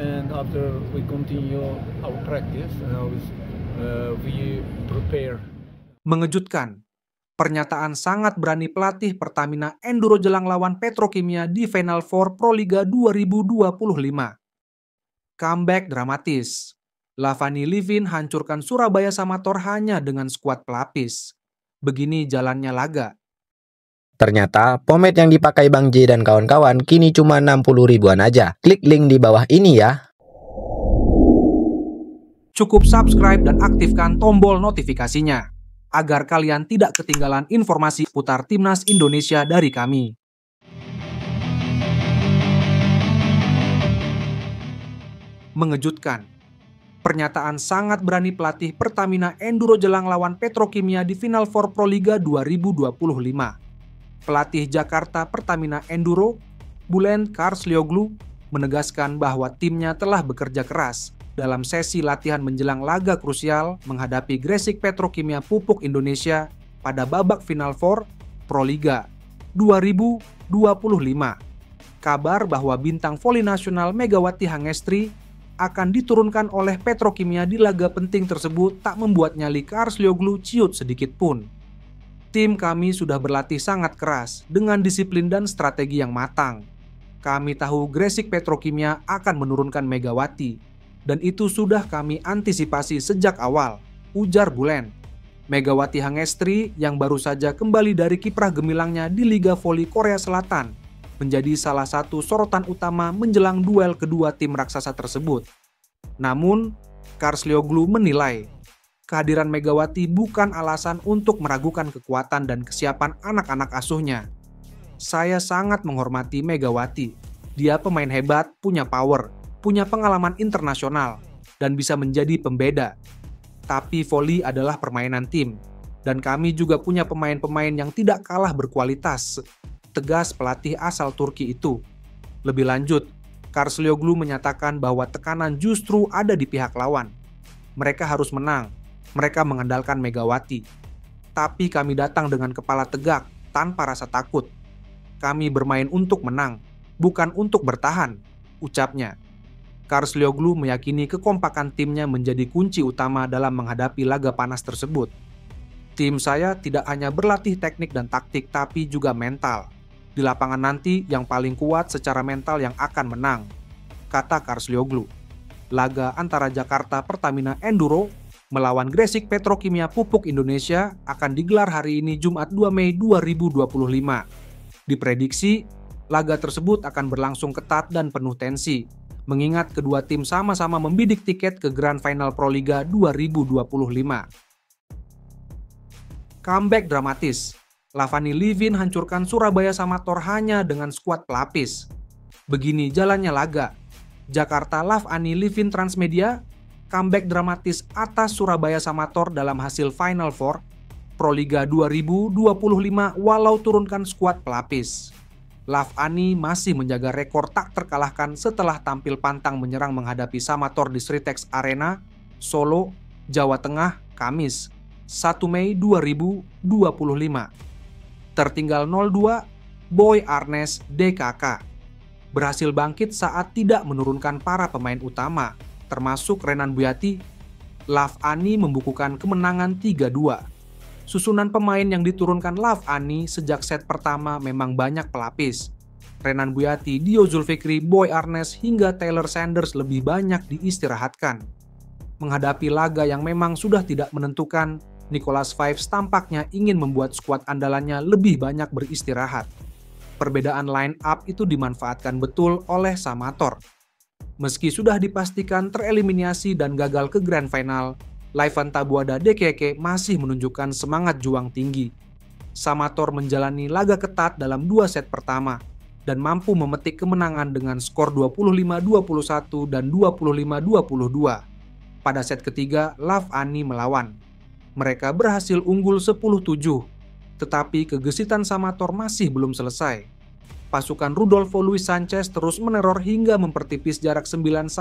and after we continue our practice, we prepare. Mengejutkan, pernyataan sangat berani pelatih Pertamina Enduro jelang lawan Petrokimia di Final Four Proliga 2025. Comeback dramatis. Lavani Livin hancurkan Surabaya Samator hanya dengan skuad pelapis. Begini jalannya laga. Ternyata pomade yang dipakai Bang J dan kawan-kawan kini cuma 60 ribuan aja. Klik link di bawah ini ya. Cukup subscribe dan aktifkan tombol notifikasinya agar kalian tidak ketinggalan informasi putar Timnas Indonesia dari kami. Mengejutkan. Pernyataan sangat berani pelatih Pertamina Enduro jelang lawan Petrokimia di Final Four Proliga 2025. Pelatih Jakarta Pertamina Enduro, Bülent Karslioglu, menegaskan bahwa timnya telah bekerja keras dalam sesi latihan menjelang laga krusial menghadapi Gresik Petrokimia Pupuk Indonesia pada babak Final Four Proliga 2025. Kabar bahwa bintang voli nasional Megawati Hangestri akan diturunkan oleh Petrokimia di laga penting tersebut tak membuat nyali Karslioglu ciut sedikit pun. Tim kami sudah berlatih sangat keras dengan disiplin dan strategi yang matang. Kami tahu Gresik Petrokimia akan menurunkan Megawati, dan itu sudah kami antisipasi sejak awal, ujar Bülent. Megawati Hangestri yang baru saja kembali dari kiprah gemilangnya di Liga Voli Korea Selatan menjadi salah satu sorotan utama menjelang duel kedua tim raksasa tersebut. Namun, Karslioglu menilai kehadiran Megawati bukan alasan untuk meragukan kekuatan dan kesiapan anak-anak asuhnya. Saya sangat menghormati Megawati. Dia pemain hebat, punya power, punya pengalaman internasional, dan bisa menjadi pembeda. Tapi voli adalah permainan tim, dan kami juga punya pemain-pemain yang tidak kalah berkualitas, tegas pelatih asal Turki itu. Lebih lanjut, Karslioglu menyatakan bahwa tekanan justru ada di pihak lawan. Mereka harus menang. Mereka mengandalkan Megawati. Tapi kami datang dengan kepala tegak, tanpa rasa takut. Kami bermain untuk menang, bukan untuk bertahan, ucapnya. Karslioglu meyakini kekompakan timnya menjadi kunci utama dalam menghadapi laga panas tersebut. Tim saya tidak hanya berlatih teknik dan taktik, tapi juga mental. Di lapangan nanti yang paling kuat secara mental yang akan menang, kata Karslioglu. Laga antara Jakarta Pertamina Enduro melawan Gresik Petrokimia Pupuk Indonesia akan digelar hari ini Jumat 2 Mei 2025. Diprediksi, laga tersebut akan berlangsung ketat dan penuh tensi, mengingat kedua tim sama-sama membidik tiket ke Grand Final Proliga 2025. Comeback dramatis. Lavani Livin hancurkan Surabaya Samator hanya dengan skuad pelapis. Begini jalannya laga. Jakarta Lavani Livin Transmedia comeback dramatis atas Surabaya Samator dalam hasil Final Four Proliga 2025 walau turunkan skuad pelapis. Lavani masih menjaga rekor tak terkalahkan setelah tampil pantang menyerang menghadapi Samator di Sritex Arena, Solo, Jawa Tengah, Kamis, 1 Mei 2025. Tertinggal 0-2, Boy Arnes DKK berhasil bangkit saat tidak menurunkan para pemain utama, termasuk Renan Buyati. Lavani membukukan kemenangan 3-2. Susunan pemain yang diturunkan Lavani sejak set pertama memang banyak pelapis. Renan Buyati, Dio Zulfikri, Boy Arnes, hingga Taylor Sanders lebih banyak diistirahatkan. Menghadapi laga yang memang sudah tidak menentukan, Nicholas Fives tampaknya ingin membuat skuad andalannya lebih banyak beristirahat. Perbedaan line up itu dimanfaatkan betul oleh Samator. Meski sudah dipastikan tereliminasi dan gagal ke Grand Final, Laivan Tabuada DKK masih menunjukkan semangat juang tinggi. Samator menjalani laga ketat dalam 2 set pertama dan mampu memetik kemenangan dengan skor 25-21 dan 25-22. Pada set ketiga, Lavani melawan. Mereka berhasil unggul 10-7, tetapi kegesitan Samator masih belum selesai. Pasukan Rudolfo Luis Sanchez terus meneror hingga mempertipis jarak 9-10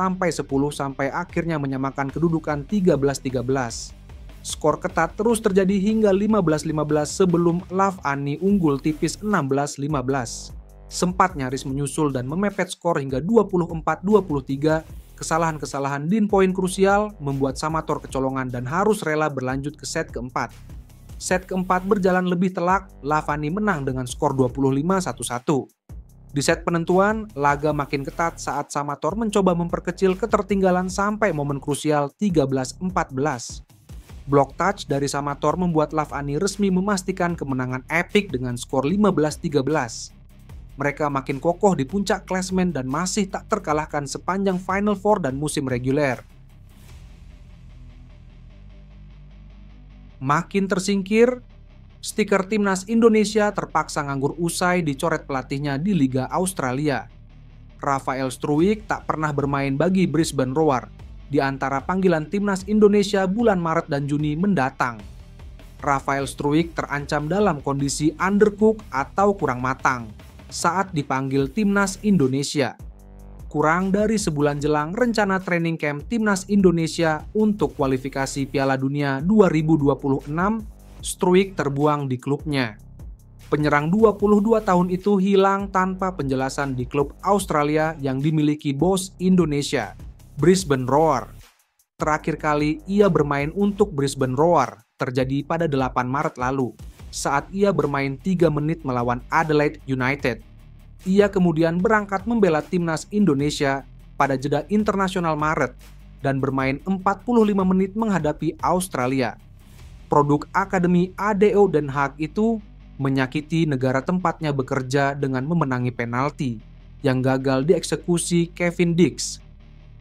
sampai akhirnya menyamakan kedudukan 13-13. Skor ketat terus terjadi hingga 15-15 sebelum Lavani unggul tipis 16-15. Sempat nyaris menyusul dan memepet skor hingga 24-23 Kesalahan-kesalahan di poin krusial membuat Samator kecolongan dan harus rela berlanjut ke set keempat. Set keempat berjalan lebih telak, Lavani menang dengan skor 25-11. Di set penentuan, laga makin ketat saat Samator mencoba memperkecil ketertinggalan sampai momen krusial 13-14. Block touch dari Samator membuat Lavani resmi memastikan kemenangan epik dengan skor 15-13. Mereka makin kokoh di puncak klasemen dan masih tak terkalahkan sepanjang Final Four dan musim reguler. Makin tersingkir, stiker timnas Indonesia terpaksa nganggur usai dicoret pelatihnya di Liga Australia. Rafael Struijk tak pernah bermain bagi Brisbane Roar di antara panggilan timnas Indonesia bulan Maret dan Juni mendatang. Rafael Struijk terancam dalam kondisi undercook atau kurang matang saat dipanggil timnas Indonesia. Kurang dari sebulan jelang rencana training camp timnas Indonesia untuk kualifikasi Piala Dunia 2026, Struijk terbuang di klubnya. Penyerang 22 tahun itu hilang tanpa penjelasan di klub Australia yang dimiliki bos Indonesia, Brisbane Roar. Terakhir kali ia bermain untuk Brisbane Roar terjadi pada 8 Maret lalu, saat ia bermain 3 menit melawan Adelaide United. Ia kemudian berangkat membela timnas Indonesia pada jeda internasional Maret dan bermain 45 menit menghadapi Australia. Produk Akademi ADO Den Haag itu menyakiti negara tempatnya bekerja dengan memenangi penalti yang gagal dieksekusi Kevin Dix.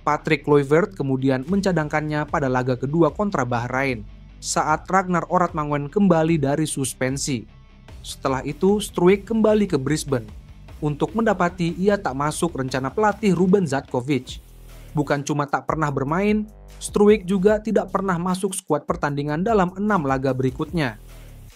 Patrick Kluivert kemudian mencadangkannya pada laga kedua kontra Bahrain saat Ragnar Oratmangun kembali dari suspensi. Setelah itu, Struijk kembali ke Brisbane untuk mendapati ia tak masuk rencana pelatih Ruben Zatkovic. Bukan cuma tak pernah bermain, Struijk juga tidak pernah masuk skuad pertandingan dalam 6 laga berikutnya.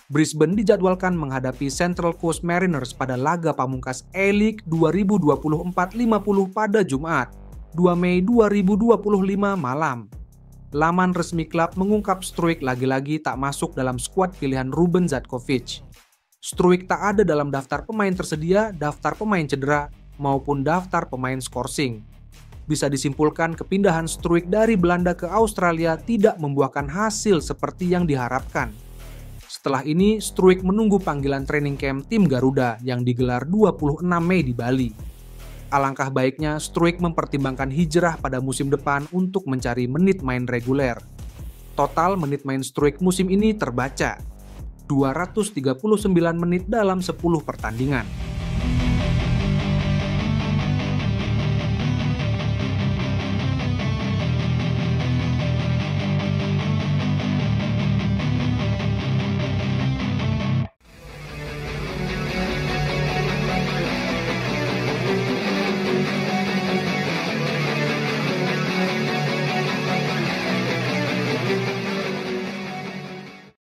Brisbane dijadwalkan menghadapi Central Coast Mariners pada laga pamungkas A-League 2024-50 pada Jumat, 2 Mei 2025 malam. Laman resmi klub mengungkap Struijk lagi-lagi tak masuk dalam skuad pilihan Ruben Zatkovic. Struijk tak ada dalam daftar pemain tersedia, daftar pemain cedera, maupun daftar pemain skorsing. Bisa disimpulkan kepindahan Struijk dari Belanda ke Australia tidak membuahkan hasil seperti yang diharapkan. Setelah ini, Struijk menunggu panggilan training camp tim Garuda yang digelar 26 Mei di Bali. Alangkah baiknya Struijk mempertimbangkan hijrah pada musim depan untuk mencari menit main reguler. Total menit main Struijk musim ini terbaca 239 menit dalam 10 pertandingan.